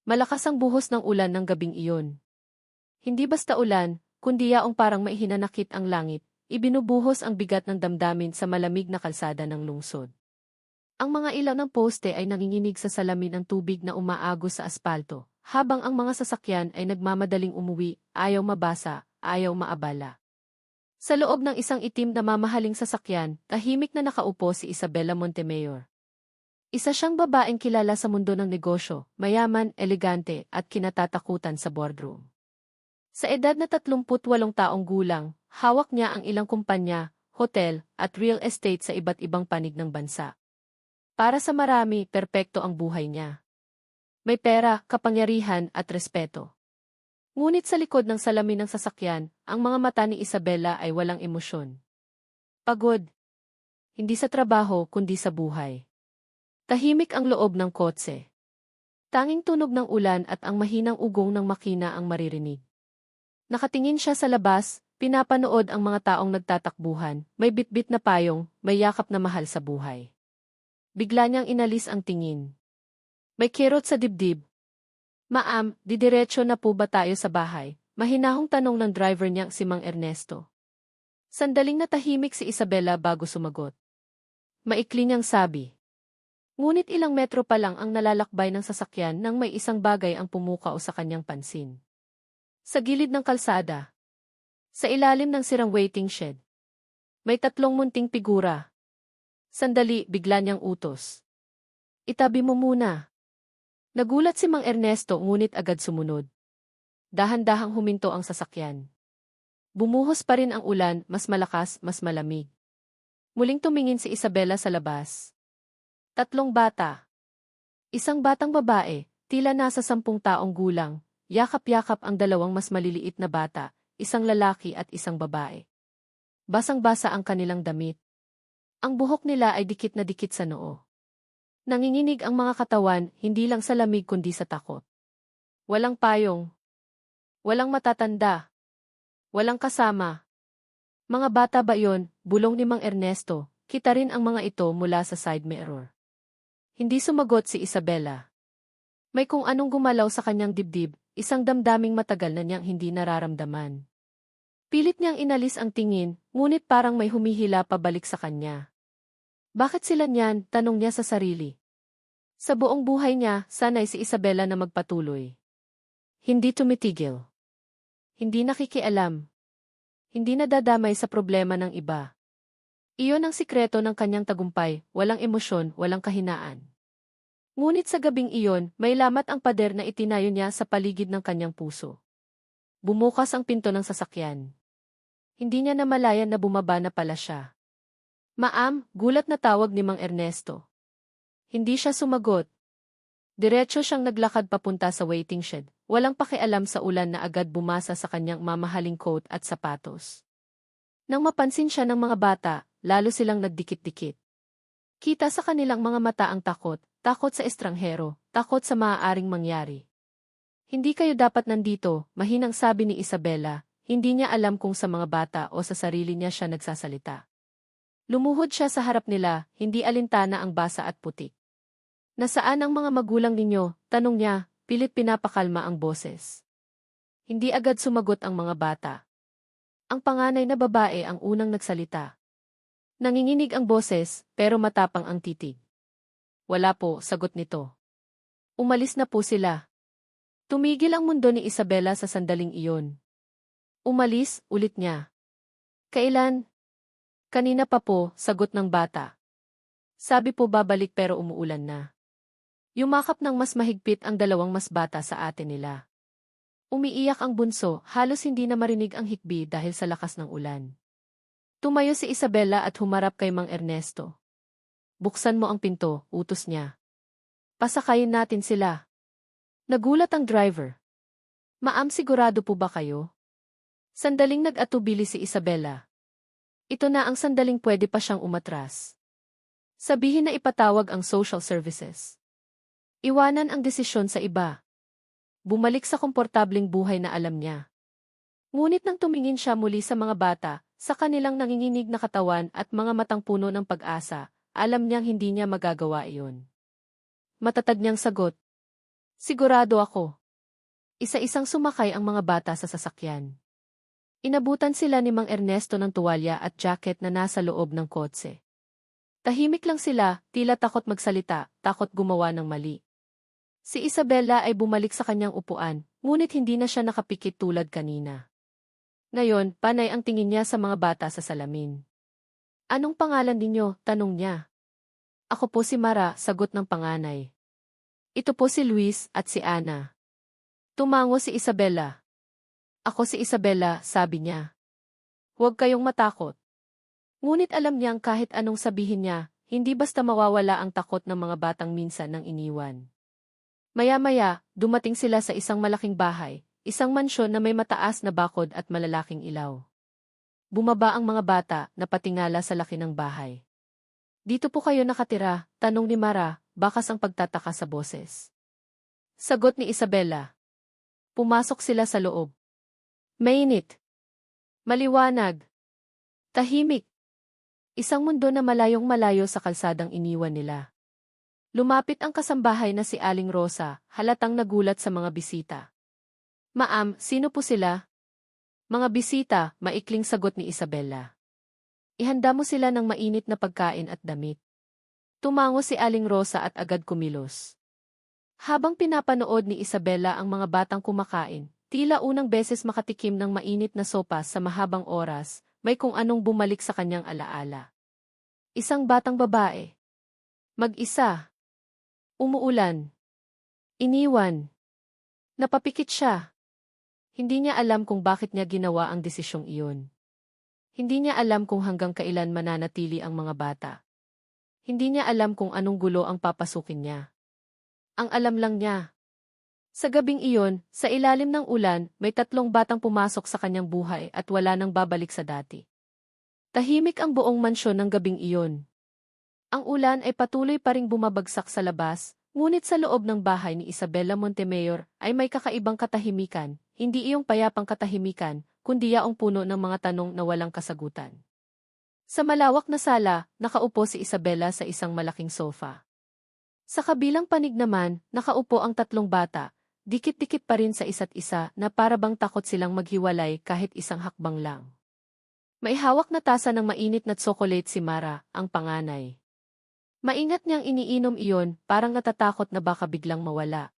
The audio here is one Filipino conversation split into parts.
Malakas ang buhos ng ulan ng gabing iyon. Hindi basta ulan, kundi yaong parang maihinanakit ang langit, ibinubuhos ang bigat ng damdamin sa malamig na kalsada ng lungsod. Ang mga ilaw ng poste ay nanginginig sa salamin ng tubig na umaagos sa aspalto, habang ang mga sasakyan ay nagmamadaling umuwi, ayaw mabasa, ayaw maabala. Sa loob ng isang itim na mamahaling sasakyan, tahimik na nakaupo si Isabela Montemayor. Isa siyang babaeng kilala sa mundo ng negosyo, mayaman, elegante, at kinatatakutan sa boardroom. Sa edad na 38 taong gulang, hawak niya ang ilang kumpanya, hotel, at real estate sa iba't ibang panig ng bansa. Para sa marami, perpekto ang buhay niya. May pera, kapangyarihan, at respeto. Ngunit sa likod ng salamin ng sasakyan, ang mga mata ni Isabela ay walang emosyon. Pagod. Hindi sa trabaho kundi sa buhay. Tahimik ang loob ng kotse. Tanging tunog ng ulan at ang mahinang ugong ng makina ang maririnig. Nakatingin siya sa labas, pinapanood ang mga taong nagtatakbuhan, may bitbit na payong, may yakap na mahal sa buhay. Bigla niyang inalis ang tingin. May kirot sa dibdib. Ma'am, didiretso na po ba tayo sa bahay? Mahinahong tanong ng driver niyang si Mang Ernesto. Sandaling natahimik si Isabela bago sumagot. Maikli niyang sabi. Ngunit ilang metro pa lang ang nalalakbay ng sasakyan nang may isang bagay ang pumukao sa kanyang pansin. Sa gilid ng kalsada. Sa ilalim ng sirang waiting shed. May 3 munting figura. Sandali, bigla niyang utos. Itabi mo muna. Nagulat si Mang Ernesto ngunit agad sumunod. Dahan-dahang huminto ang sasakyan. Bumuhos pa rin ang ulan, mas malakas, mas malamig. Muling tumingin si Isabela sa labas. 3 bata. Isang batang babae, tila nasa 10 taong gulang, yakap-yakap ang 2 mas maliliit na bata, isang lalaki at isang babae. Basang-basa ang kanilang damit. Ang buhok nila ay dikit na dikit sa noo. Nanginginig ang mga katawan, hindi lang sa lamig kundi sa takot. Walang payong. Walang matatanda. Walang kasama. Mga bata ba yon? Bulong ni Mang Ernesto, kita rin ang mga ito mula sa side mirror. Hindi sumagot si Isabela. May kung anong gumalaw sa kanyang dibdib, isang damdaming matagal na niyang hindi nararamdaman. Pilit niyang inalis ang tingin, ngunit parang may humihila pabalik sa kanya. Bakit sila niyan? Tanong niya sa sarili. Sa buong buhay niya, sanay si Isabela na magpatuloy. Hindi tumitigil. Hindi nakikialam. Hindi nadadamay sa problema ng iba. Iyon ang sikreto ng kanyang tagumpay, walang emosyon, walang kahinaan. Ngunit sa gabing iyon, may lamat ang pader na itinayo niya sa paligid ng kanyang puso. Bumukas ang pinto ng sasakyan. Hindi niya namalayan na bumaba na pala siya. Ma'am, gulat na tawag ni Mang Ernesto. Hindi siya sumagot. Diretso siyang naglakad papunta sa waiting shed, walang pakialam sa ulan na agad bumasa sa kanyang mamahaling coat at sapatos. Nang mapansin siya ng mga bata, lalo silang nagdikit-dikit. Kita sa kanilang mga mata ang takot, takot sa estranghero, takot sa maaaring mangyari. Hindi kayo dapat nandito, mahinang sabi ni Isabela, hindi niya alam kung sa mga bata o sa sarili niya siya nagsasalita. Lumuhod siya sa harap nila, hindi alintana ang basa at putik. Nasaan ang mga magulang ninyo? Tanong niya, pilit pinapakalma ang boses. Hindi agad sumagot ang mga bata. Ang panganay na babae ang unang nagsalita. Nanginginig ang boses, pero matapang ang titig. Wala po, sagot nito. Umalis na po sila. Tumigil ang mundo ni Isabela sa sandaling iyon. Umalis, ulit niya. Kailan? Kanina pa po, sagot ng bata. Sabi po babalik pero umuulan na. Yumakap ng mas mahigpit ang 2 mas bata sa ate nila. Umiiyak ang bunso, halos hindi na marinig ang hikbi dahil sa lakas ng ulan. Tumayo si Isabela at humarap kay Mang Ernesto. Buksan mo ang pinto, utos niya. Pasakayin natin sila. Nagulat ang driver. Ma'am, sigurado po ba kayo? Sandaling nag-atubili si Isabela. Ito na ang sandaling pwede pa siyang umatras. Sabihin na ipatawag ang social services. Iwanan ang desisyon sa iba. Bumalik sa komportabling buhay na alam niya. Ngunit nang tumingin siya muli sa mga bata, sa kanilang nanginginig na katawan at mga matang puno ng pag-asa, alam niyang hindi niya magagawa iyon. Matatag niyang sagot. Sigurado ako. Isa-isang sumakay ang mga bata sa sasakyan. Inabutan sila ni Mang Ernesto ng tuwalya at jacket na nasa loob ng kotse. Tahimik lang sila, tila takot magsalita, takot gumawa ng mali. Si Isabela ay bumalik sa kanyang upuan, ngunit hindi na siya nakapikit tulad kanina. Ngayon, panay ang tingin niya sa mga bata sa salamin. Anong pangalan ninyo? Tanong niya. Ako po si Mara, sagot ng panganay. Ito po si Luis at si Ana. Tumango si Isabela. Ako si Isabela, sabi niya. Huwag kayong matakot. Ngunit alam niyang kahit anong sabihin niya, hindi basta mawawala ang takot ng mga batang minsan nang iniwan. Maya-maya, dumating sila sa isang malaking bahay, isang mansyon na may mataas na bakod at malalaking ilaw. Bumaba ang mga bata na patingala sa laki ng bahay. Dito po kayo nakatira, tanong ni Mara, bakas ang pagtataka sa boses. Sagot ni Isabela. Pumasok sila sa loob. Mainit. Maliwanag. Tahimik. Isang mundo na malayong-malayo sa kalsadang iniwan nila. Lumapit ang kasambahay na si Aling Rosa, halatang nagulat sa mga bisita. Ma'am, sino po sila? Mga bisita, maikling sagot ni Isabela. Ihanda mo sila ng mainit na pagkain at damit. Tumango si Aling Rosa at agad kumilos. Habang pinapanood ni Isabela ang mga batang kumakain, tila unang beses makatikim ng mainit na sopa sa mahabang oras, may kung anong bumalik sa kanyang alaala. Isang batang babae. Mag-isa. Umuulan. Iniwan. Napapikit siya. Hindi niya alam kung bakit niya ginawa ang desisyong iyon. Hindi niya alam kung hanggang kailan mananatili ang mga bata. Hindi niya alam kung anong gulo ang papasukin niya. Ang alam lang niya. Sa gabing iyon, sa ilalim ng ulan, may 3 batang pumasok sa kanyang buhay at wala nang babalik sa dati. Tahimik ang buong mansyon ng gabing iyon. Ang ulan ay patuloy pa ring bumabagsak sa labas, ngunit sa loob ng bahay ni Isabela Montemayor ay may kakaibang katahimikan, hindi iyong payapang katahimikan, kundi yaong puno ng mga tanong na walang kasagutan. Sa malawak na sala, nakaupo si Isabela sa isang malaking sofa. Sa kabilang panig naman, nakaupo ang 3 bata, dikit-dikit pa rin sa isa't isa na para bang takot silang maghiwalay kahit isang hakbang lang. May hawak na tasa ng mainit na tsokolate si Mara, ang panganay. Maingat niyang iniinom iyon, parang natatakot na baka biglang mawala.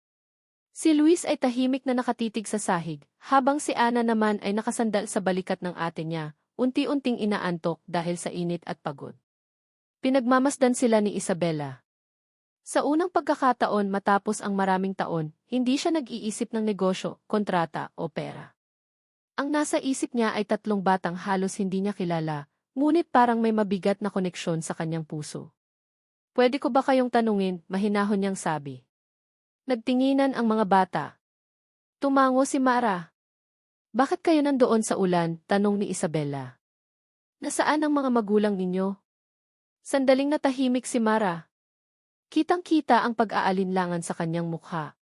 Si Luis ay tahimik na nakatitig sa sahig, habang si Ana naman ay nakasandal sa balikat ng ate niya, unti-unting inaantok dahil sa init at pagod. Pinagmamasdan sila ni Isabela. Sa unang pagkakataon matapos ang maraming taon, hindi siya nag-iisip ng negosyo, kontrata o pera. Ang nasa isip niya ay 3 batang halos hindi niya kilala, ngunit parang may mabigat na koneksyon sa kanyang puso. Pwede ko ba kayong tanungin, mahinahon niyang sabi. Nagtinginan ang mga bata. Tumango si Mara. Bakit kayo nandoon sa ulan? Tanong ni Isabela. Nasaan ang mga magulang ninyo? Sandaling natahimik si Mara. Kitang-kita ang pag-aalinlangan sa kanyang mukha.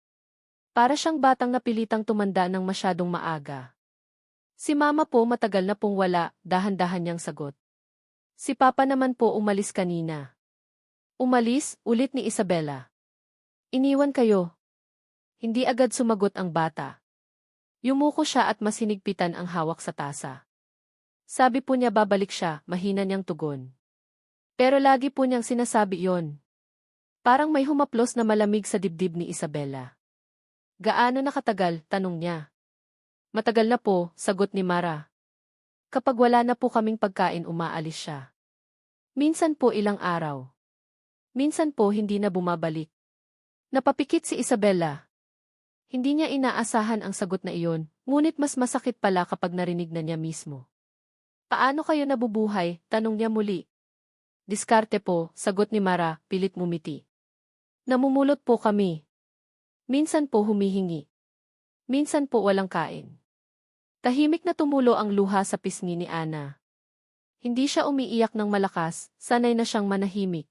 Para siyang batang napilitang tumanda ng masyadong maaga. Si Mama po matagal na pong wala, dahan-dahan niyang sagot. Si Papa naman po umalis kanina. Umalis, ulit ni Isabela. Iniwan kayo. Hindi agad sumagot ang bata. Yumuko siya at mas hinigpitan ang hawak sa tasa. Sabi po niya babalik siya, mahina niyang tugon. Pero lagi po niyang sinasabi yon. Parang may humaplos na malamig sa dibdib ni Isabela. Gaano nakatagal? Tanong niya. Matagal na po, sagot ni Mara. Kapag wala na po kaming pagkain umaalis siya. Minsan po ilang araw. Minsan po hindi na bumabalik. Napapikit si Isabela. Hindi niya inaasahan ang sagot na iyon, ngunit mas masakit pala kapag narinig na niya mismo. Paano kayo nabubuhay? Tanong niya muli. Diskarte po, sagot ni Mara, pilit mumiti. Namumulot po kami. Minsan po humihingi. Minsan po walang kain. Tahimik na tumulo ang luha sa pisngi ni Ana. Hindi siya umiiyak ng malakas, sanay na siyang manahimik.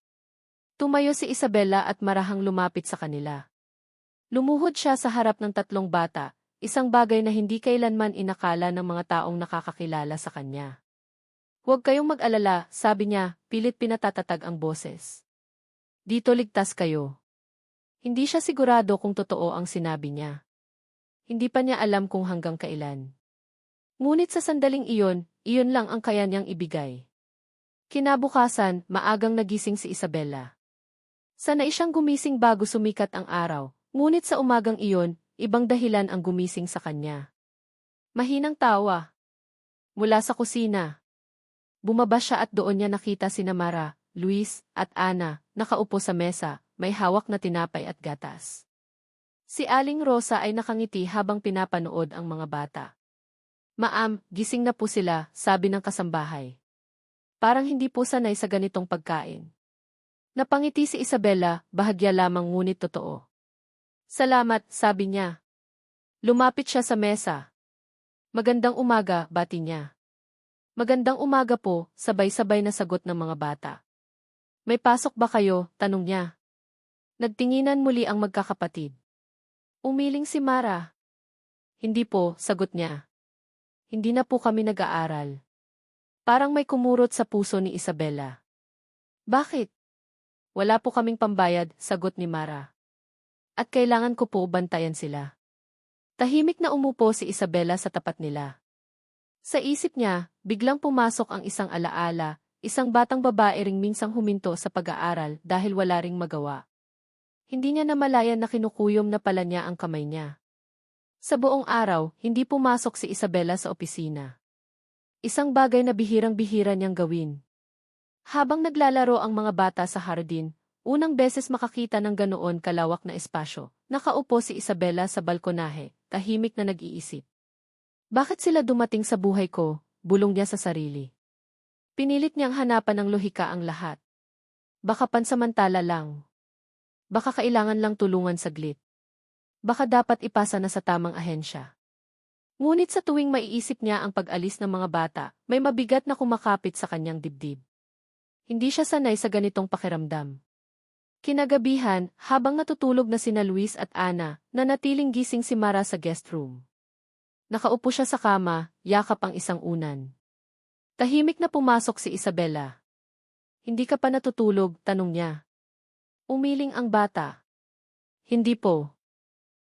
Tumayo si Isabela at marahang lumapit sa kanila. Lumuhod siya sa harap ng 3 bata, isang bagay na hindi kailanman inakala ng mga taong nakakakilala sa kanya. Huwag kayong mag-alala, sabi niya, pilit pinatatatag ang boses. Dito ligtas kayo. Hindi siya sigurado kung totoo ang sinabi niya. Hindi pa niya alam kung hanggang kailan. Ngunit sa sandaling iyon lang ang kaya niyang ibigay. Kinabukasan, maagang nagising si Isabela. Sanay siyang gumising bago sumikat ang araw, ngunit sa umagang iyon, ibang dahilan ang gumising sa kanya. Mahinang tawa. Mula sa kusina. Bumaba siya at doon niya nakita sina Mara, Luis, at Ana, nakaupo sa mesa, may hawak na tinapay at gatas. Si Aling Rosa ay nakangiti habang pinapanood ang mga bata. Ma'am, gising na po sila, sabi ng kasambahay. Parang hindi po sanay sa ganitong pagkain. Napangiti si Isabela, bahagya lamang ngunit totoo. Salamat, sabi niya. Lumapit siya sa mesa. Magandang umaga, bati niya. Magandang umaga po, sabay-sabay na sagot ng mga bata. May pasok ba kayo, tanong niya. Nagtinginan muli ang magkakapatid. Umiling si Mara. Hindi po, sagot niya. Hindi na po kami nag-aaral. Parang may kumurot sa puso ni Isabela. Bakit? Wala po kaming pambayad, sagot ni Mara. At kailangan ko po bantayan sila. Tahimik na umupo si Isabela sa tapat nila. Sa isip niya, biglang pumasok ang isang alaala, isang batang babae ring minsang huminto sa pag-aaral dahil wala ring magawa. Hindi niya namalayan na kinukuyom na pala niya ang kamay niya. Sa buong araw, hindi pumasok si Isabela sa opisina. Isang bagay na bihirang-bihira niyang gawin. Habang naglalaro ang mga bata sa hardin, unang beses makakita ng ganoon kalawak na espasyo, nakaupo si Isabela sa balkonahe, tahimik na nag-iisip. Bakit sila dumating sa buhay ko? Bulong niya sa sarili. Pinilit niyang hanapan ng lohika ang lahat. Baka pansamantala lang. Baka kailangan lang tulungan saglit. Baka dapat ipasa na sa tamang ahensya. Ngunit sa tuwing maiisip niya ang pag-alis ng mga bata, may mabigat na kumakapit sa kanyang dibdib. Hindi siya sanay sa ganitong pakiramdam. Kinagabihan, habang natutulog na sina Luis at Ana, nanatiling gising si Mara sa guest room. Nakaupo siya sa kama, yakap ang isang unan. Tahimik na pumasok si Isabela. Hindi ka pa natutulog, tanong niya. Umiling ang bata. Hindi po.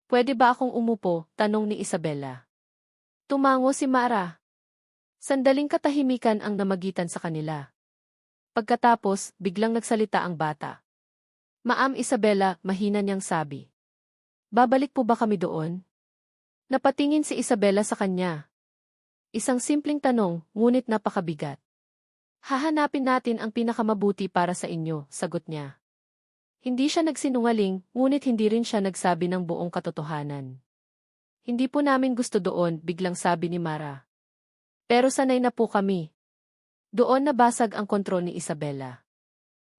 Pwede ba akong umupo, tanong ni Isabela. Tumango si Mara. Sandaling katahimikan ang namagitan sa kanila. Pagkatapos, biglang nagsalita ang bata. Ma'am Isabela, mahina niyang sabi. Babalik po ba kami doon? Napatingin si Isabela sa kanya. Isang simpleng tanong, ngunit napakabigat. Hahanapin natin ang pinakamabuti para sa inyo, sagot niya. Hindi siya nagsinungaling, ngunit hindi rin siya nagsabi ng buong katotohanan. Hindi po namin gusto doon, biglang sabi ni Mara. Pero sanay na po kami. Doon nabasag ang kontrol ni Isabela.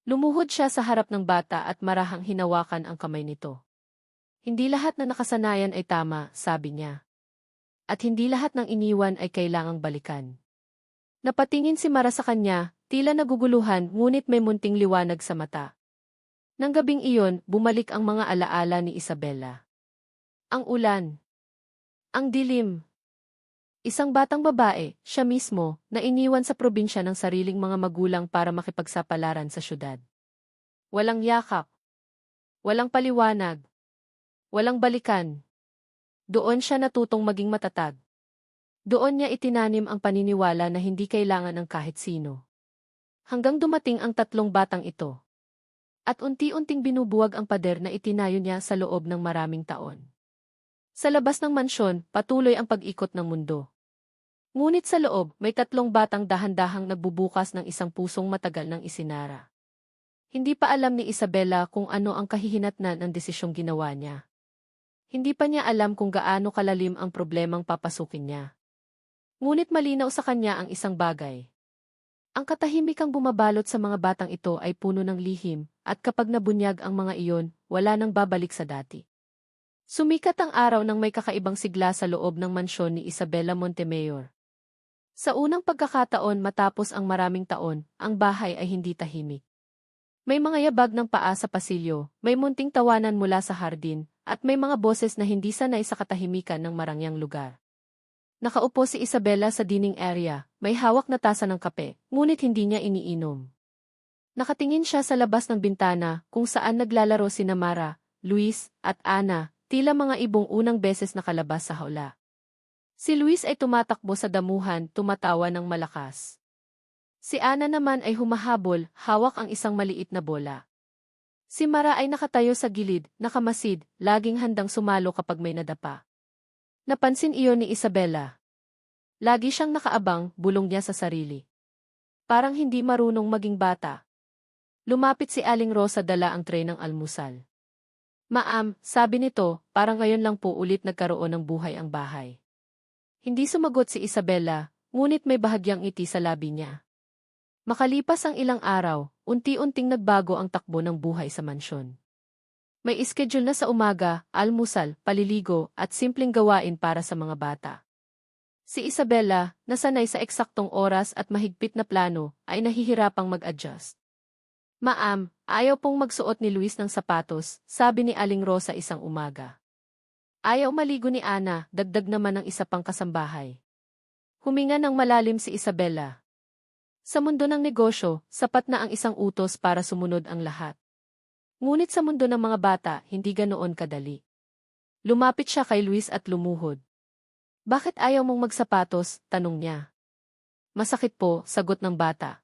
Lumuhod siya sa harap ng bata at marahang hinawakan ang kamay nito. Hindi lahat na nakasanayan ay tama, sabi niya. At hindi lahat ng iniwan ay kailangang balikan. Napatingin si Mara sa kanya, tila naguguluhan ngunit may munting liwanag sa mata. Nang gabing iyon, bumalik ang mga alaala ni Isabela. Ang ulan. Ang dilim. Isang batang babae, siya mismo, na iniwan sa probinsya ng sariling mga magulang para makipagsapalaran sa syudad. Walang yakap. Walang paliwanag. Walang balikan. Doon siya natutong maging matatag. Doon niya itinanim ang paniniwala na hindi kailangan ng kahit sino. Hanggang dumating ang tatlong batang ito. At unti-unting binubuwag ang pader na itinayo niya sa loob ng maraming taon. Sa labas ng mansyon, patuloy ang pag-ikot ng mundo. Ngunit sa loob, may tatlong batang dahan-dahang nagbubukas ng isang pusong matagal ng isinara. Hindi pa alam ni Isabela kung ano ang kahihinatnan ng desisyong ginawa niya. Hindi pa niya alam kung gaano kalalim ang problemang papasukin niya. Ngunit malinaw sa kanya ang isang bagay. Ang katahimikang bumabalot sa mga batang ito ay puno ng lihim, at kapag nabunyag ang mga iyon, wala nang babalik sa dati. Sumikat ang araw nang may kakaibang sigla sa loob ng mansyon ni Isabela Montemayor. Sa unang pagkakataon matapos ang maraming taon, ang bahay ay hindi tahimik. May mga yabag ng paa sa pasilyo, may munting tawanan mula sa hardin, at may mga boses na hindi sanay sa katahimikan ng marangyang lugar. Nakaupo si Isabela sa dining area, may hawak na tasa ng kape, ngunit hindi niya iniinom. Nakatingin siya sa labas ng bintana, kung saan naglalaro sina Mara, Luis, at Ana, tila mga ibong unang beses nakalabas sa hawla. Si Luis ay tumatakbo sa damuhan, tumatawa ng malakas. Si Ana naman ay humahabol, hawak ang isang maliit na bola. Si Mara ay nakatayo sa gilid, nakamasid, laging handang sumalo kapag may nadapa. Napansin iyon ni Isabela. Lagi siyang nakaabang, bulong niya sa sarili. Parang hindi marunong maging bata. Lumapit si Aling Rosa, dala ang tray ng almusal. Ma'am, sabi nito, parang ngayon lang po ulit nagkaroon ng buhay ang bahay. Hindi sumagot si Isabela, ngunit may bahagyang ngiti sa labi niya. Makalipas ang ilang araw, unti-unting nagbago ang takbo ng buhay sa mansyon. May iskediul na sa umaga, almusal, paliligo, at simpleng gawain para sa mga bata. Si Isabela, nasanay sa eksaktong oras at mahigpit na plano, ay nahihirapang mag-adjust. Ma'am, ayaw pong magsuot ni Luis ng sapatos, sabi ni Aling Rosa isang umaga. Ayaw maligo ni Ana, dagdag naman ng isa pang kasambahay. Huminga ng malalim si Isabela. Sa mundo ng negosyo, sapat na ang isang utos para sumunod ang lahat. Ngunit sa mundo ng mga bata, hindi ganoon kadali. Lumapit siya kay Luis at lumuhod. Bakit ayaw mong magsapatos? Tanong niya. Masakit po, sagot ng bata.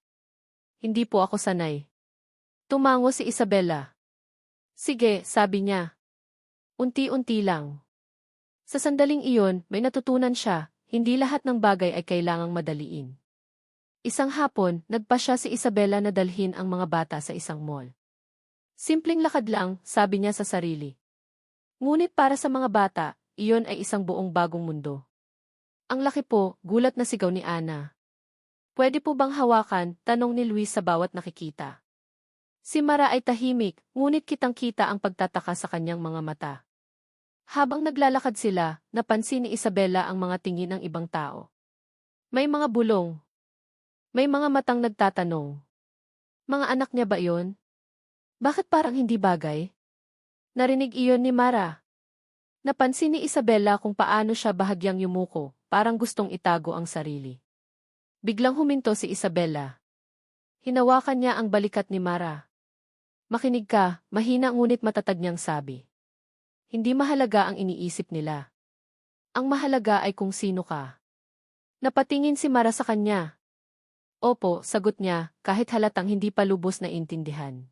Hindi po ako sanay. Tumango si Isabela. Sige, sabi niya. Unti-unti lang. Sa sandaling iyon, may natutunan siya, hindi lahat ng bagay ay kailangang madaliin. Isang hapon, nagpa siya si Isabela na dalhin ang mga bata sa isang mall. Simpleng lakad lang, sabi niya sa sarili. Ngunit para sa mga bata, iyon ay isang buong bagong mundo. Ang laki po, gulat na sigaw ni Ana. Pwede po bang hawakan? Tanong ni Luis sa bawat nakikita. Si Mara ay tahimik, ngunit kitang-kita ang pagtataka sa kanyang mga mata. Habang naglalakad sila, napansin ni Isabela ang mga tingin ng ibang tao. May mga bulong. May mga matang nagtatanong. Mga anak niya ba iyon? Bakit parang hindi bagay? Narinig iyon ni Mara. Napansin ni Isabela kung paano siya bahagyang yumuko, parang gustong itago ang sarili. Biglang huminto si Isabela. Hinawakan niya ang balikat ni Mara. Makinig ka, mahina ngunit matatag niyang sabi. Hindi mahalaga ang iniisip nila. Ang mahalaga ay kung sino ka. Napatingin si Mara sa kanya. Opo, sagot niya, kahit halatang hindi pa lubos na intindihan.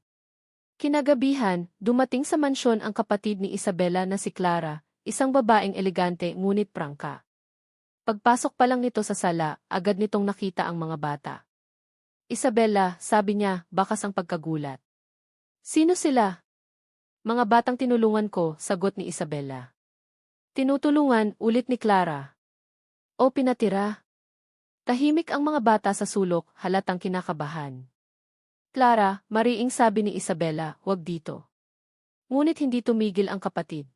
Kinagabihan, dumating sa mansyon ang kapatid ni Isabela na si Clara, isang babaeng elegante ngunit prangka. Pagpasok pa lang nito sa sala, agad nitong nakita ang mga bata. Isabela, sabi niya, bakas ang pagkagulat. Sino sila? Mga batang tinulungan ko, sagot ni Isabela. Tinutulungan, ulit ni Clara. O pinatira? Tahimik ang mga bata sa sulok, halatang kinakabahan. Clara, mariing sabi ni Isabela, huwag dito. Ngunit hindi tumigil ang kapatid.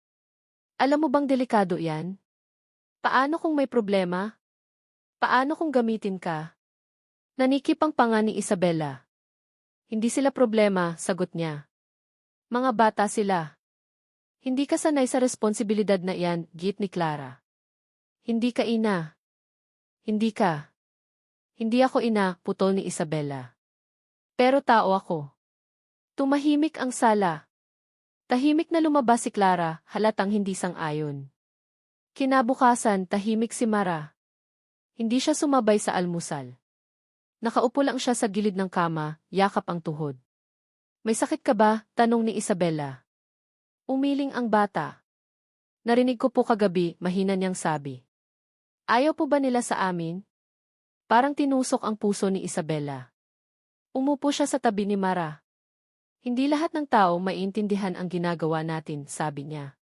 Alam mo bang delikado yan? Paano kung may problema? Paano kung gamitin ka? Nanikip ang panga ni Isabela. Hindi sila problema, sagot niya. Mga bata sila. Hindi ka sanay sa responsibilidad na iyan, git ni Clara. Hindi ka ina. Hindi ka. Hindi ako ina, putol ni Isabela. Pero tao ako. Tumahimik ang sala. Tahimik na lumabas si Clara, halatang hindi sang-ayon. Kinabukasan, tahimik si Mara. Hindi siya sumabay sa almusal. Nakaupo lang siya sa gilid ng kama, yakap ang tuhod. May sakit ka ba? Tanong ni Isabela. Umiling ang bata. Narinig ko po kagabi, mahina niyang sabi. Ayaw po ba nila sa amin? Parang tinusok ang puso ni Isabela. Umupo siya sa tabi ni Mara. Hindi lahat ng tao maiintindihan ang ginagawa natin, sabi niya.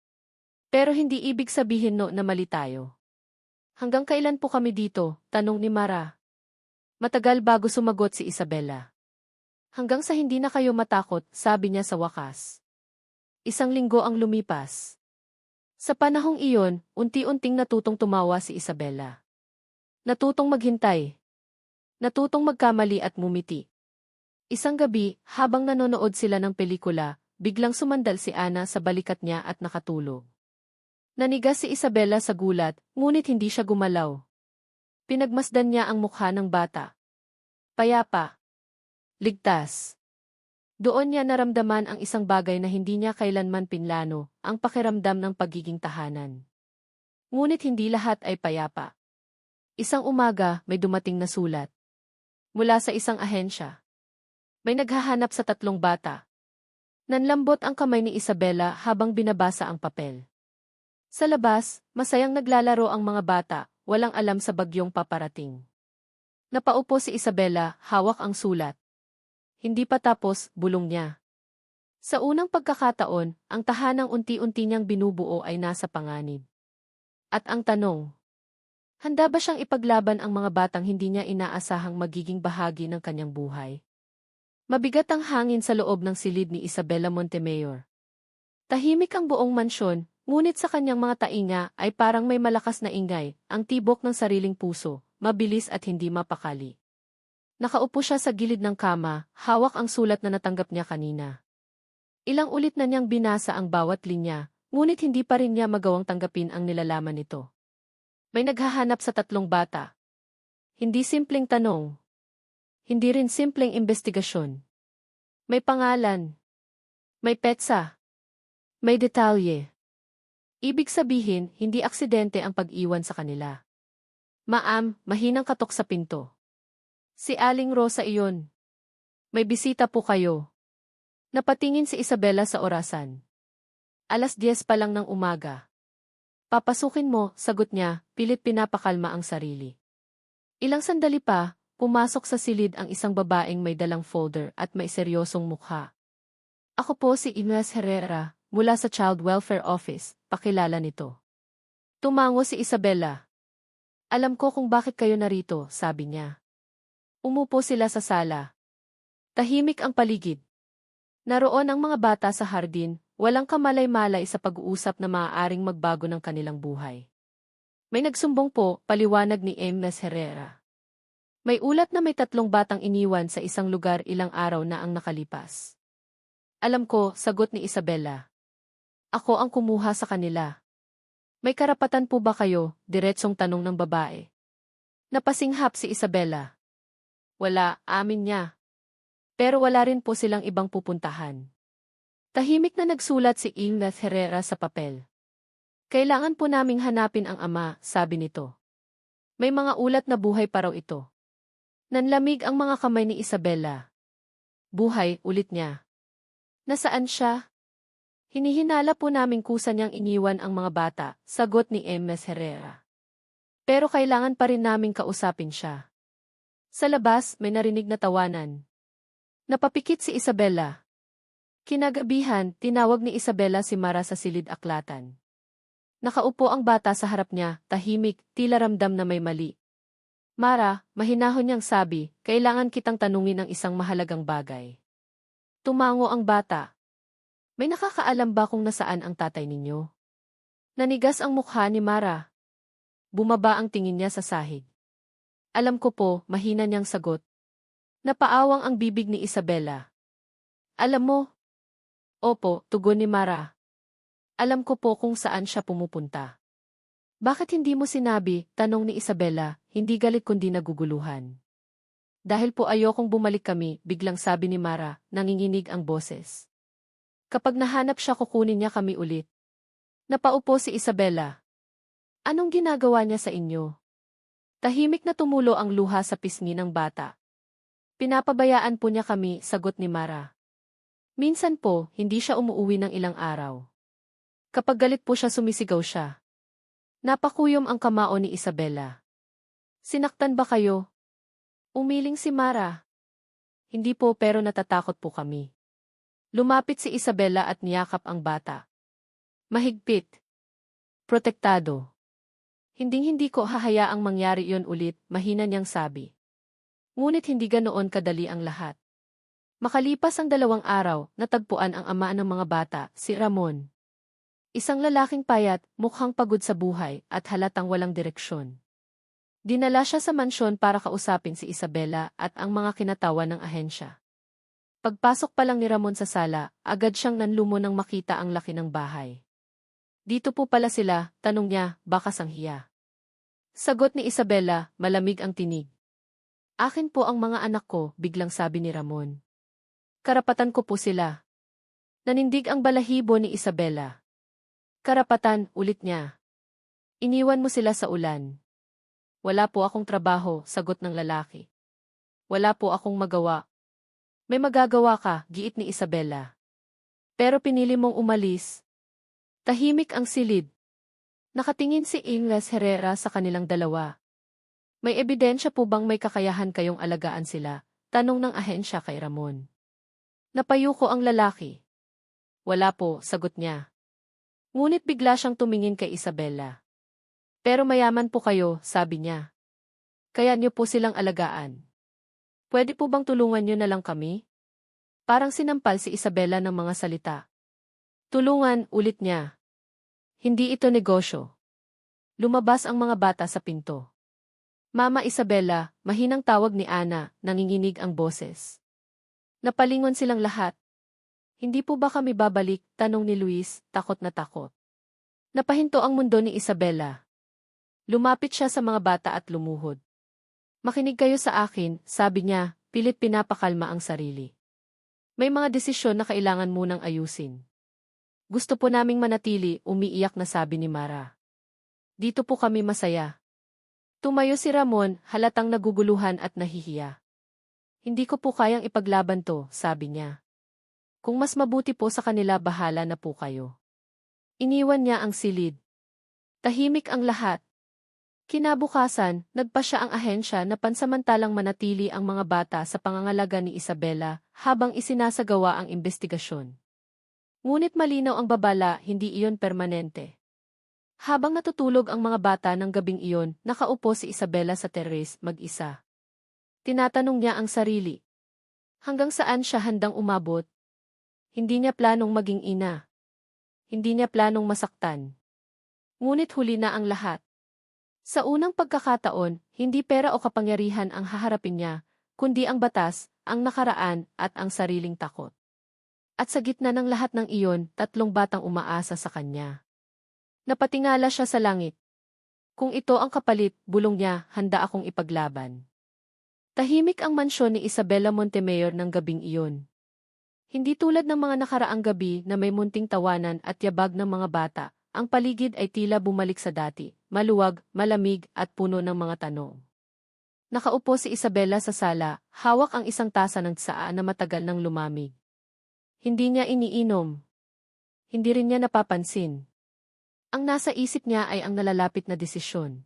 Pero hindi ibig sabihin no na mali tayo. Hanggang kailan po kami dito? Tanong ni Mara. Matagal bago sumagot si Isabela. Hanggang sa hindi na kayo matakot, sabi niya sa wakas. Isang linggo ang lumipas. Sa panahong iyon, unti-unting natutong tumawa si Isabela. Natutong maghintay. Natutong magkamali at mumiti. Isang gabi, habang nanonood sila ng pelikula, biglang sumandal si Ana sa balikat niya at nakatulog. Nanigas si Isabela sa gulat, ngunit hindi siya gumalaw. Pinagmasdan niya ang mukha ng bata. Payapa. Ligtas. Doon niya naramdaman ang isang bagay na hindi niya kailanman pinlano, ang pakiramdam ng pagiging tahanan. Ngunit hindi lahat ay payapa. Isang umaga, may dumating na sulat. Mula sa isang ahensya. May naghahanap sa 3 bata. Nanlambot ang kamay ni Isabela habang binabasa ang papel. Sa labas, masayang naglalaro ang mga bata, walang alam sa bagyong paparating. Napaupo si Isabela, hawak ang sulat. Hindi pa tapos, bulong niya. Sa unang pagkakataon, ang tahanang unti-unti niyang binubuo ay nasa panganib. At ang tanong, handa ba siyang ipaglaban ang mga batang hindi niya inaasahang magiging bahagi ng kanyang buhay? Mabigat ang hangin sa loob ng silid ni Isabela Montemayor. Tahimik ang buong mansyon, ngunit sa kanyang mga tainga ay parang may malakas na ingay, ang tibok ng sariling puso, mabilis at hindi mapakali. Nakaupo siya sa gilid ng kama, hawak ang sulat na natanggap niya kanina. Ilang ulit na niyang binasa ang bawat linya, ngunit hindi pa rin niya magawang tanggapin ang nilalaman nito. May naghahanap sa 3 bata. Hindi simpleng tanong. Hindi rin simpleng investigasyon. May pangalan. May petsa. May detalye. Ibig sabihin, hindi aksidente ang pag-iwan sa kanila. Ma'am, mahinang katok sa pinto. Si Aling Rosa iyon. May bisita po kayo. Napatingin si Isabela sa orasan. 10:00 pa lang ng umaga. Papasukin mo, sagot niya, pilit pinapakalma ang sarili. Ilang sandali pa, pumasok sa silid ang isang babaeng may dalang folder at may seryosong mukha. Ako po si Inez Herrera, mula sa Child Welfare Office, pakilala nito. Tumango si Isabela. Alam ko kung bakit kayo narito, sabi niya. Umupo sila sa sala. Tahimik ang paligid. Naroon ang mga bata sa hardin, walang kamalay-malay sa pag-uusap na maaaring magbago ng kanilang buhay. May nagsumbong po, paliwanag ni Ms. Herrera. May ulat na may 3 batang iniwan sa isang lugar ilang araw na ang nakalipas. Alam ko, sagot ni Isabela. Ako ang kumuha sa kanila. May karapatan po ba kayo, diretsong tanong ng babae. Napasinghap si Isabela. Wala, amin niya. Pero wala rin po silang ibang pupuntahan. Tahimik na nagsulat si Inez Herrera sa papel. Kailangan po naming hanapin ang ama, sabi nito. May mga ulat na buhay pa raw ito. Nanlamig ang mga kamay ni Isabela. Buhay, ulit niya. Nasaan siya? Hinihinala po naming kusa niyang iniwan ang mga bata, sagot ni Ms. Herrera. Pero kailangan pa rin naming kausapin siya. Sa labas, may narinig na tawanan. Napapikit si Isabela. Kinagabihan, tinawag ni Isabela si Mara sa silid aklatan. Nakaupo ang bata sa harap niya, tahimik, tila ramdam na may mali. Mara, mahinahon niyang sabi, kailangan kitang tanungin ang isang mahalagang bagay. Tumango ang bata. May nakakaalam ba kung nasaan ang tatay ninyo? Nanigas ang mukha ni Mara. Bumaba ang tingin niya sa sahig. Alam ko po, mahina niyang sagot. Napaawang ang bibig ni Isabela. Alam mo? Opo, tugon ni Mara. Alam ko po kung saan siya pumupunta. Bakit hindi mo sinabi, tanong ni Isabela, hindi galit kundi naguguluhan. Dahil po ayokong bumalik kami, biglang sabi ni Mara, nanginginig ang boses. Kapag nahanap siya kukunin niya kami ulit. Napaupo si Isabela. Anong ginagawa niya sa inyo? Tahimik na tumulo ang luha sa pisngi ng bata. Pinapabayaan po niya kami, sagot ni Mara. Minsan po, hindi siya umuuwi ng ilang araw. Kapag galit po siya sumisigaw siya. Napakuyom ang kamao ni Isabela. Sinaktan ba kayo? Umiling si Mara. Hindi po pero natatakot po kami. Lumapit si Isabela at niyakap ang bata. Mahigpit. Protektado. Hinding-hindi ko hahayaang mangyari iyon ulit, mahina niyang sabi. Ngunit hindi ganoon kadali ang lahat. Makalipas ang 2 araw, natagpuan ang ama ng mga bata, si Ramon. Isang lalaking payat, mukhang pagod sa buhay, at halatang walang direksyon. Dinala siya sa mansyon para kausapin si Isabela at ang mga kinatawan ng ahensya. Pagpasok pa lang ni Ramon sa sala, agad siyang nanlumo nang makita ang laki ng bahay. Dito po pala sila, tanong niya, baka sanghiya. Sagot ni Isabela, malamig ang tinig. Akin po ang mga anak ko, biglang sabi ni Ramon. Karapatan ko po sila. Nanindig ang balahibo ni Isabela. Karapatan, ulit niya. Iniwan mo sila sa ulan. Wala po akong trabaho, sagot ng lalaki. Wala po akong magawa. May magagawa ka, giit ni Isabela. Pero pinili mong umalis. Tahimik ang silid. Nakatingin si Ingles Herrera sa kanilang dalawa. May ebidensya po bang may kakayahan kayong alagaan sila? Tanong ng ahensya kay Ramon. Napayuko ang lalaki. Wala po, sagot niya. Ngunit bigla siyang tumingin kay Isabela. Pero mayaman po kayo, sabi niya. Kaya niyo po silang alagaan. Pwede po bang tulungan niyo na lang kami? Parang sinampal si Isabela ng mga salita. Tulungan, ulit niya. Hindi ito negosyo. Lumabas ang mga bata sa pinto. Mama Isabela, mahinang tawag ni Ana, nanginginig ang boses. Napalingon silang lahat. Hindi po ba kami babalik? Tanong ni Luis, takot na takot. Napahinto ang mundo ni Isabela. Lumapit siya sa mga bata at lumuhod. Makinig kayo sa akin, sabi niya, pilit pinapakalma ang sarili. May mga desisyon na kailangan munang ayusin. Gusto po naming manatili, umiiyak na sabi ni Mara. Dito po kami masaya. Tumayo si Ramon, halatang naguguluhan at nahihiya. Hindi ko po kayang ipaglaban to, sabi niya. Kung mas mabuti po sa kanila, bahala na po kayo. Iniwan niya ang silid. Tahimik ang lahat. Kinabukasan, nagpa siya ang ahensya na pansamantalang manatili ang mga bata sa pangangalaga ni Isabela habang isinasagawa ang investigasyon. Ngunit malinaw ang babala, hindi iyon permanente. Habang natutulog ang mga bata ng gabing iyon, nakaupo si Isabela sa terrace mag-isa. Tinatanong niya ang sarili. Hanggang saan siya handang umabot? Hindi niya planong maging ina. Hindi niya planong masaktan. Ngunit huli na ang lahat. Sa unang pagkakataon, hindi pera o kapangyarihan ang haharapin niya, kundi ang batas, ang nakaraan, at ang sariling takot. At sa gitna ng lahat ng iyon, 3 batang umaasa sa kanya. Napatingala siya sa langit. Kung ito ang kapalit, bulong niya, handa akong ipaglaban. Tahimik ang mansyon ni Isabela Montemayor ng gabing iyon. Hindi tulad ng mga nakaraang gabi na may munting tawanan at yabag ng mga bata, ang paligid ay tila bumalik sa dati, maluwag, malamig at puno ng mga tanong. Nakaupo si Isabela sa sala, hawak ang isang tasa ng tsaa na matagal nang lumamig. Hindi niya iniinom. Hindi rin niya napapansin. Ang nasa isip niya ay ang nalalapit na desisyon.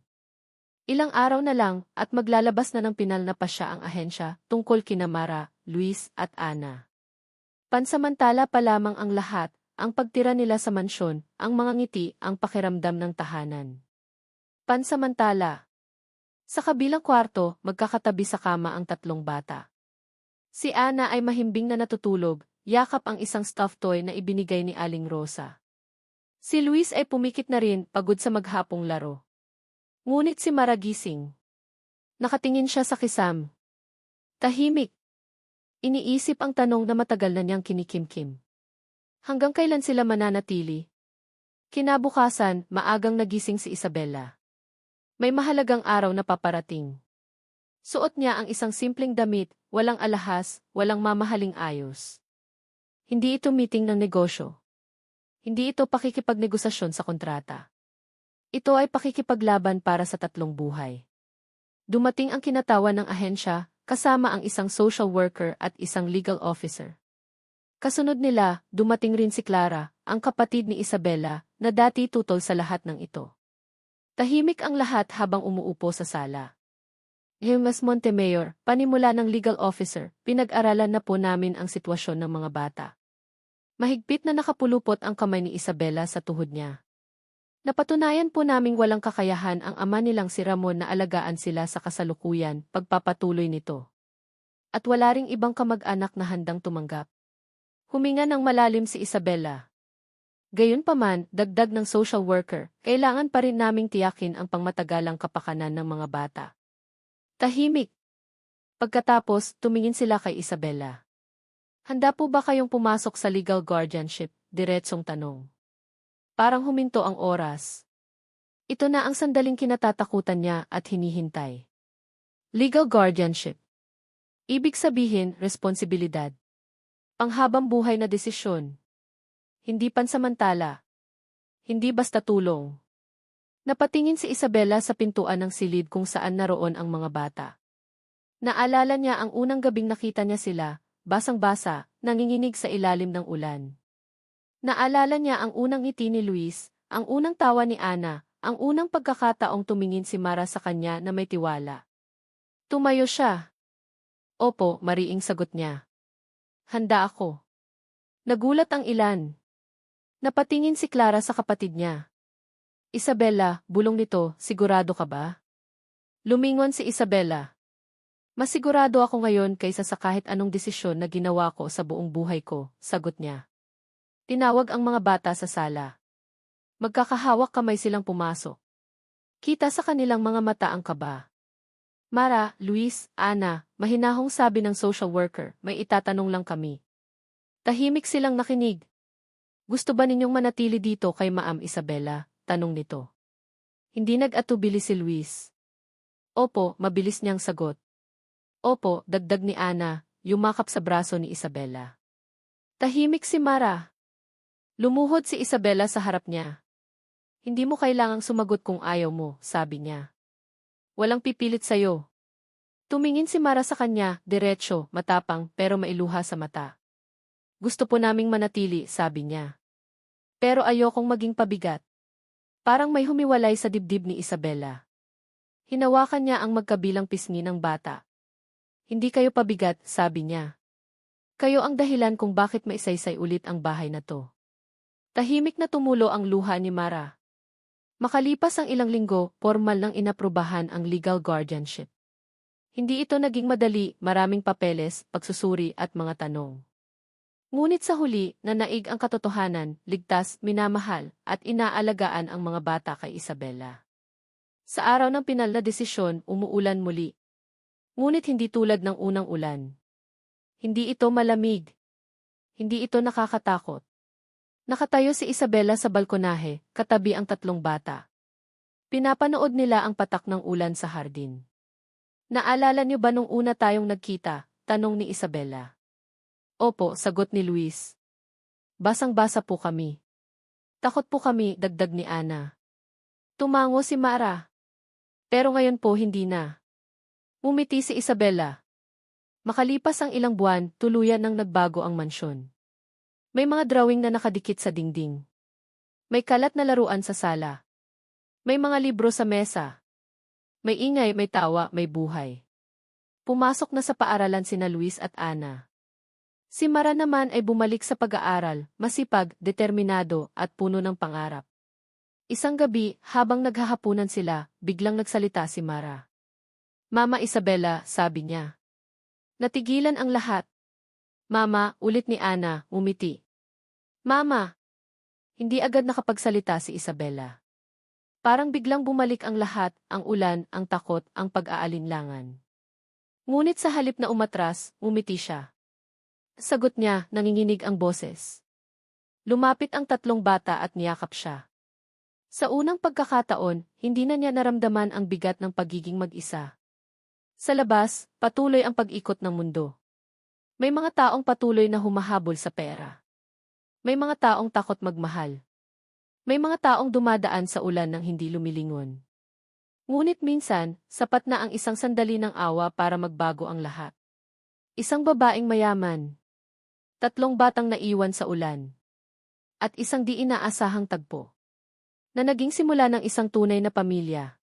Ilang araw na lang at maglalabas na ng pinal na pasya ang ahensya tungkol kina Mara, Luis at Ana. Pansamantala pa lamang ang lahat, ang pagtira nila sa mansyon, ang mga ngiti, ang pakiramdam ng tahanan. Pansamantala. Sa kabilang kwarto, magkakatabi sa kama ang 3 bata. Si Ana ay mahimbing na natutulog, yakap ang isang stuffed toy na ibinigay ni Aling Rosa. Si Luis ay pumikit na rin, pagod sa maghapong laro. Ngunit si Mara gising. Nakatingin siya sa kisam. Tahimik. Iniisip ang tanong na matagal na niyang kinikimkim. Hanggang kailan sila mananatili? Kinabukasan, maagang nagising si Isabela. May mahalagang araw na paparating. Suot niya ang isang simpleng damit, walang alahas, walang mamahaling ayos. Hindi ito meeting ng negosyo. Hindi ito pakikipagnegosasyon sa kontrata. Ito ay pakikipaglaban para sa 3 buhay. Dumating ang kinatawan ng ahensya, kasama ang isang social worker at isang legal officer. Kasunod nila, dumating rin si Clara, ang kapatid ni Isabela, na dati tutol sa lahat ng ito. Tahimik ang lahat habang umuupo sa sala. Mas Montemayor, panimula ng legal officer, pinag-aralan na po namin ang sitwasyon ng mga bata. Mahigpit na nakapulupot ang kamay ni Isabela sa tuhod niya. Napatunayan po naming walang kakayahan ang ama nilang si Ramon na alagaan sila sa kasalukuyan, pagpapatuloy nito. At wala ring ibang kamag-anak na handang tumanggap. Huminga ng malalim si Isabela. Gayunpaman, dagdag ng social worker, kailangan pa rin naming tiyakin ang pangmatagalang kapakanan ng mga bata. Tahimik. Pagkatapos, tumingin sila kay Isabela. Handa po ba kayong pumasok sa legal guardianship? Diretsong tanong. Parang huminto ang oras. Ito na ang sandaling kinatatakutan niya at hinihintay. Legal guardianship. Ibig sabihin, responsibilidad. Panghabang buhay na desisyon. Hindi pansamantala. Hindi basta tulong. Napatingin si Isabela sa pintuan ng silid kung saan naroon ang mga bata. Naalala niya ang unang gabing nakita niya sila, basang-basa, nanginginig sa ilalim ng ulan. Naalala niya ang unang ngiti ni Luis, ang unang tawa ni Ana, ang unang pagkakataong tumingin si Mara sa kanya na may tiwala. Tumayo siya. Opo, mariing sagot niya. Handa ako. Nagulat ang ilan. Napatingin si Clara sa kapatid niya. Isabela, bulong nito, sigurado ka ba? Lumingon si Isabela. Mas sigurado ako ngayon kaysa sa kahit anong desisyon na ginawa ko sa buong buhay ko, sagot niya. Tinawag ang mga bata sa sala. Magkakahawak kamay silang pumasok. Kita sa kanilang mga mata ang kaba. Mara, Luis, Ana, mahinahong sabi ng social worker, may itatanong lang kami. Tahimik silang nakinig. Gusto ba ninyong manatili dito kay Ma'am Isabela? Tanong nito. Hindi nag-atubili si Luis. Opo, mabilis niyang sagot. Opo, dagdag ni Ana, yumakap sa braso ni Isabela. Tahimik si Mara. Lumuhod si Isabela sa harap niya. Hindi mo kailangang sumagot kung ayaw mo, sabi niya. Walang pipilit sa'yo. Tumingin si Mara sa kanya, diretso, matapang, pero mailuha sa mata. Gusto po naming manatili, sabi niya. Pero ayokong maging pabigat. Parang may humiwalay sa dibdib ni Isabela. Hinawakan niya ang magkabilang pisngi ng bata. Hindi kayo pabigat, sabi niya. Kayo ang dahilan kung bakit maisaysay ulit ang bahay na to. Tahimik na tumulo ang luha ni Mara. Makalipas ang ilang linggo, formal nang inaprubahan ang legal guardianship. Hindi ito naging madali, maraming papeles, pagsusuri at mga tanong. Ngunit sa huli, nanaig ang katotohanan, ligtas, minamahal, at inaalagaan ang mga bata kay Isabela. Sa araw ng pinal na desisyon, umuulan muli. Ngunit hindi tulad ng unang ulan. Hindi ito malamig. Hindi ito nakakatakot. Nakatayo si Isabela sa balkonahe, katabi ang tatlong bata. Pinapanood nila ang patak ng ulan sa hardin. Naalala niyo ba nung una tayong nagkita? Tanong ni Isabela. Opo, sagot ni Luis. Basang-basa po kami. Takot po kami, dagdag ni Ana. Tumango si Mara. Pero ngayon po hindi na. Ngumiti si Isabela. Makalipas ang ilang buwan, tuluyan nang nagbago ang mansyon. May mga drawing na nakadikit sa dingding. May kalat na laruan sa sala. May mga libro sa mesa. May ingay, may tawa, may buhay. Pumasok na sa paaralan sina Luis at Ana. Si Mara naman ay bumalik sa pag-aaral, masipag, determinado, at puno ng pangarap. Isang gabi, habang naghahapunan sila, biglang nagsalita si Mara. Mama Isabela, sabi niya. Natigilan ang lahat. Mama, ulit ni Ana, umiti. Mama! Hindi agad nakapagsalita si Isabela. Parang biglang bumalik ang lahat, ang ulan, ang takot, ang pag-aalinlangan. Ngunit sa halip na umatras, umiti siya. Sagot niya, nanginginig ang boses. Lumapit ang tatlong bata at niyakap siya. Sa unang pagkakataon, hindi na niya naramdaman ang bigat ng pagiging mag-isa. Sa labas, patuloy ang pag-ikot ng mundo. May mga taong patuloy na humahabol sa pera. May mga taong takot magmahal. May mga taong dumadaan sa ulan ng hindi lumilingon. Ngunit minsan, sapat na ang isang sandali ng awa para magbago ang lahat. Isang babaeng mayaman. 3 batang naiwan sa ulan. At isang di inaasahang tagpo. Na naging simula ng isang tunay na pamilya.